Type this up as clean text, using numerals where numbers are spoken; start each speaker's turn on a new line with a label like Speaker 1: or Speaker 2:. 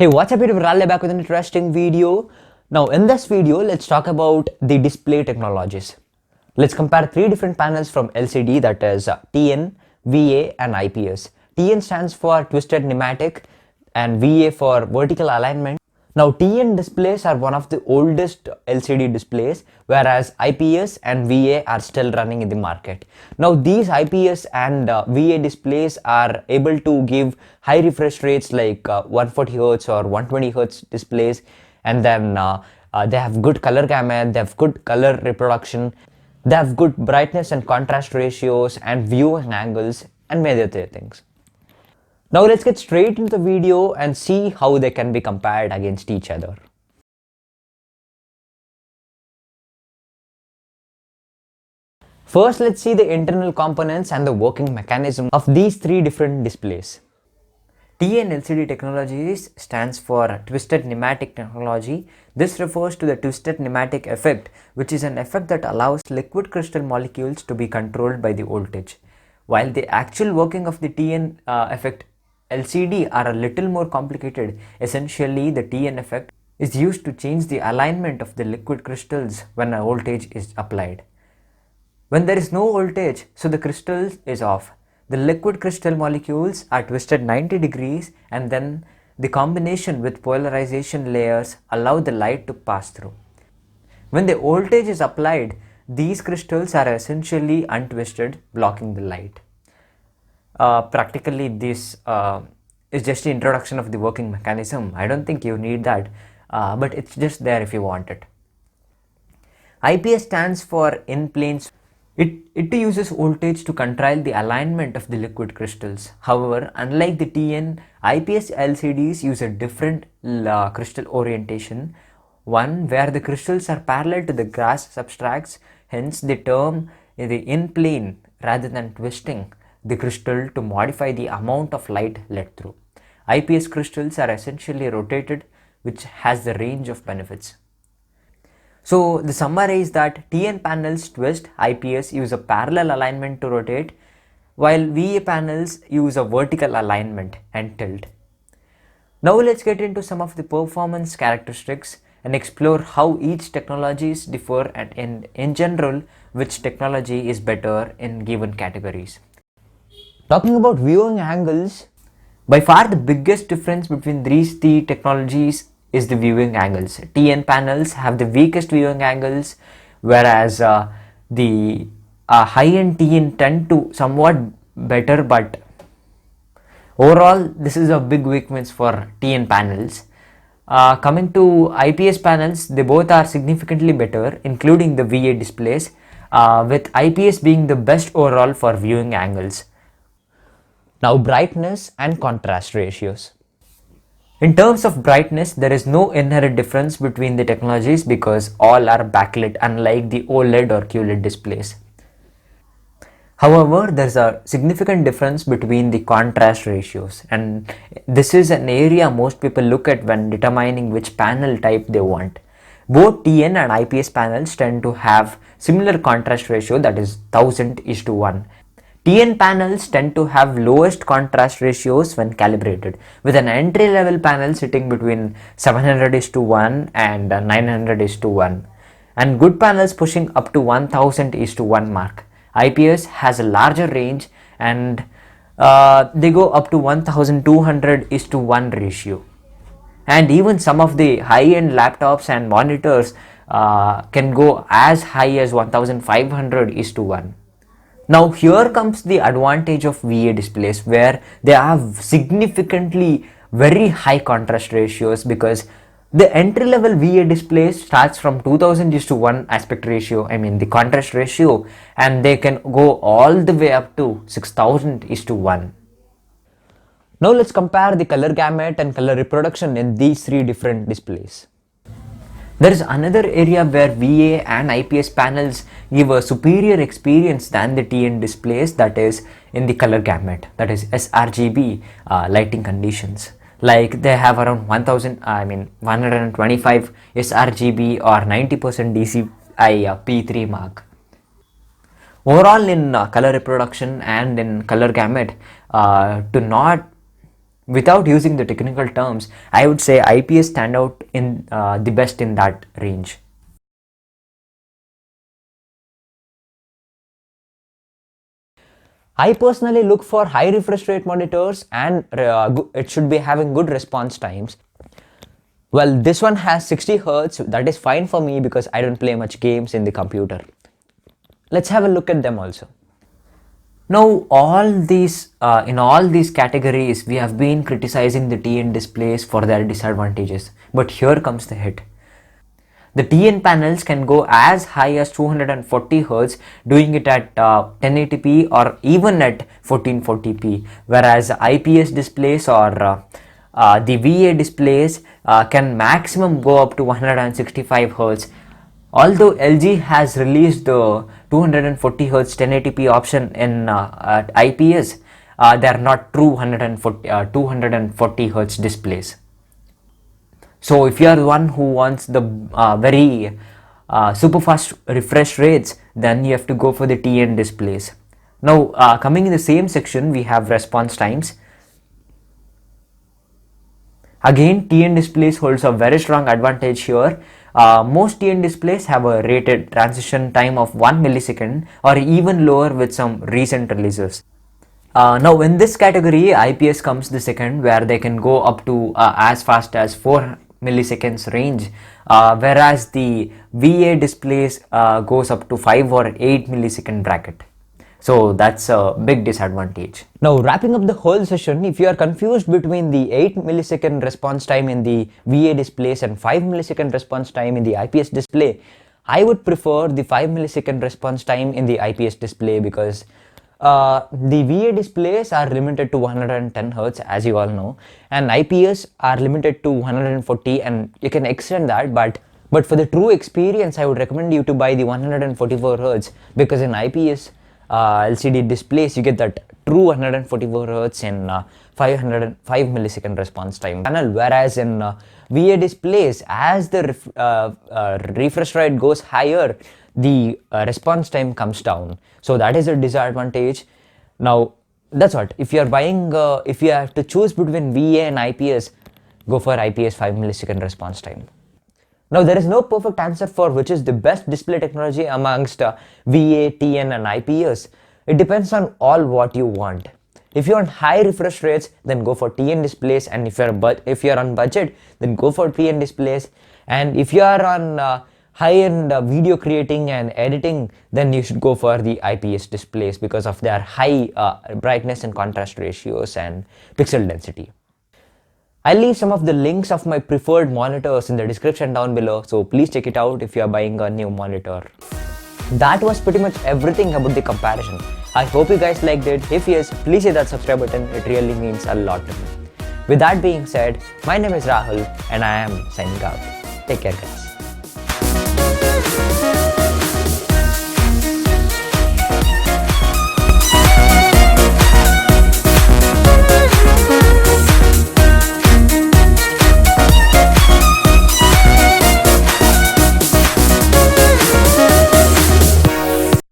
Speaker 1: Hey, what's up YouTube? Ralle back with an interesting video. Now in this video, let's talk about the display technologies. Let's compare three different panels from LCD, that is TN, VA and IPS. TN stands for twisted pneumatic and VA for vertical alignment. Now TN displays are one of the oldest LCD displays, whereas IPS and VA are still running in the market. Now these IPS and VA displays are able to give high refresh rates like 140 Hz or 120 Hz displays, and then they have good color gamut, they have good color reproduction, they have good brightness and contrast ratios and viewing angles and many other things. Now let's get straight into the video and see how they can be compared against each other. First, let's see the internal components and the working mechanism of these three different displays. TN LCD technologies stands for Twisted Pneumatic Technology. This refers to the twisted pneumatic effect, which is an effect that allows liquid crystal molecules to be controlled by the voltage. While the actual working of the TN effect LCD are a little more complicated, essentially the TN effect is used to change the alignment of the liquid crystals when a voltage is applied. When there is no voltage, so the crystal is off. The liquid crystal molecules are twisted 90 degrees, and then the combination with polarization layers allow the light to pass through. When the voltage is applied, these crystals are essentially untwisted, blocking the light. Practically this is just the introduction of the working mechanism. I don't think you need that, but it's just there if you want it. IPS stands for in-plane. It uses voltage to control the alignment of the liquid crystals. However, unlike the TN, IPS LCDs use a different crystal orientation, one where the crystals are parallel to the glass substrates, hence the term the in-plane, rather than twisting the crystal to modify the amount of light let through. IPS crystals are essentially rotated, which has the range of benefits. So the summary is that TN panels twist, IPS use a parallel alignment to rotate, while VA panels use a vertical alignment and tilt. Now let's get into some of the performance characteristics and explore how each technologies differ, and in general which technology is better in given categories. Talking about viewing angles, by far the biggest difference between these three technologies is the viewing angles. TN panels have the weakest viewing angles, whereas the high-end TN tend to somewhat better, but overall this is a big weakness for TN panels. Coming to IPS panels, they both are significantly better, including the VA displays, with IPS being the best overall for viewing angles. Now brightness and contrast ratios. In terms of brightness, there is no inherent difference between the technologies because all are backlit, unlike the OLED or QLED displays. However, there is a significant difference between the contrast ratios, and this is an area most people look at when determining which panel type they want. Both TN and IPS panels tend to have similar contrast ratio, that is 1000:1. TN panels tend to have lowest contrast ratios when calibrated, with an entry-level panel sitting between 700:1 and 900:1, and good panels pushing up to 1000:1 mark. IPS has a larger range, and they go up to 1200:1 ratio. And even some of the high-end laptops and monitors can go as high as 1500:1. Now here comes the advantage of VA displays, where they have significantly very high contrast ratios, because the entry level VA displays starts from 2000:1 aspect ratio, the contrast ratio, and they can go all the way up to 6000:1. Now let's compare the color gamut and color reproduction in these three different displays. There is another area where VA and IPS panels give a superior experience than the TN displays, that is in the color gamut, that is sRGB lighting conditions. Like they have around 125 sRGB or 90% DCI P3 mark. Overall, in color reproduction and in color gamut, to not Without using the technical terms, I would say IPS stand out in the best in that range. I personally look for high refresh rate monitors, and it should be having good response times. Well, this one has 60 Hz, that is fine for me because I don't play much games in the computer. Let's have a look at them also. Now, in all these categories, we have been criticizing the TN displays for their disadvantages. But here comes the hit. The TN panels can go as high as 240 Hz, doing it at 1080p or even at 1440p, whereas IPS displays or the VA displays can maximum go up to 165 Hz. Although LG has released the 240 Hz 1080p option in IPS, they are not true 240 Hz displays. So if you are the one who wants the very super fast refresh rates, then you have to go for the TN displays. Now coming in the same section, we have response times. Again, TN displays holds a very strong advantage here. Most TN displays have a rated transition time of 1 millisecond or even lower with some recent releases. Now in this category, IPS comes the second, where they can go up to as fast as 4 milliseconds range, whereas the VA displays goes up to 5 or 8 millisecond bracket. So that's a big disadvantage. Now wrapping up the whole session, if you are confused between the 8 millisecond response time in the VA displays and 5 millisecond response time in the IPS display, I would prefer the 5 millisecond response time in the IPS display because the VA displays are limited to 110 Hz, as you all know, and IPS are limited to 140, and you can extend that, but for the true experience, I would recommend you to buy the 144 Hz because in IPS LCD displays you get that true 144 Hz in 5 millisecond response time panel, whereas in VA displays, as the refresh rate goes higher, the response time comes down. So that is a disadvantage. Now that's what, if you are buying, if you have to choose between VA and IPS, go for IPS 5 millisecond response time. Now there is no perfect answer for which is the best display technology amongst VA, TN and IPS. It depends on all what you want. If you want high refresh rates, then go for TN displays, and if you're on budget, then go for TN displays. And if you are on high-end video creating and editing, then you should go for the IPS displays because of their high brightness and contrast ratios and pixel density. I'll leave some of the links of my preferred monitors in the description down below, so please check it out if you are buying a new monitor. That was pretty much everything about the comparison. I hope you guys liked it. If yes, please hit that subscribe button, it really means a lot to me. With that being said, my name is Rahul and I am signing out. Take care guys.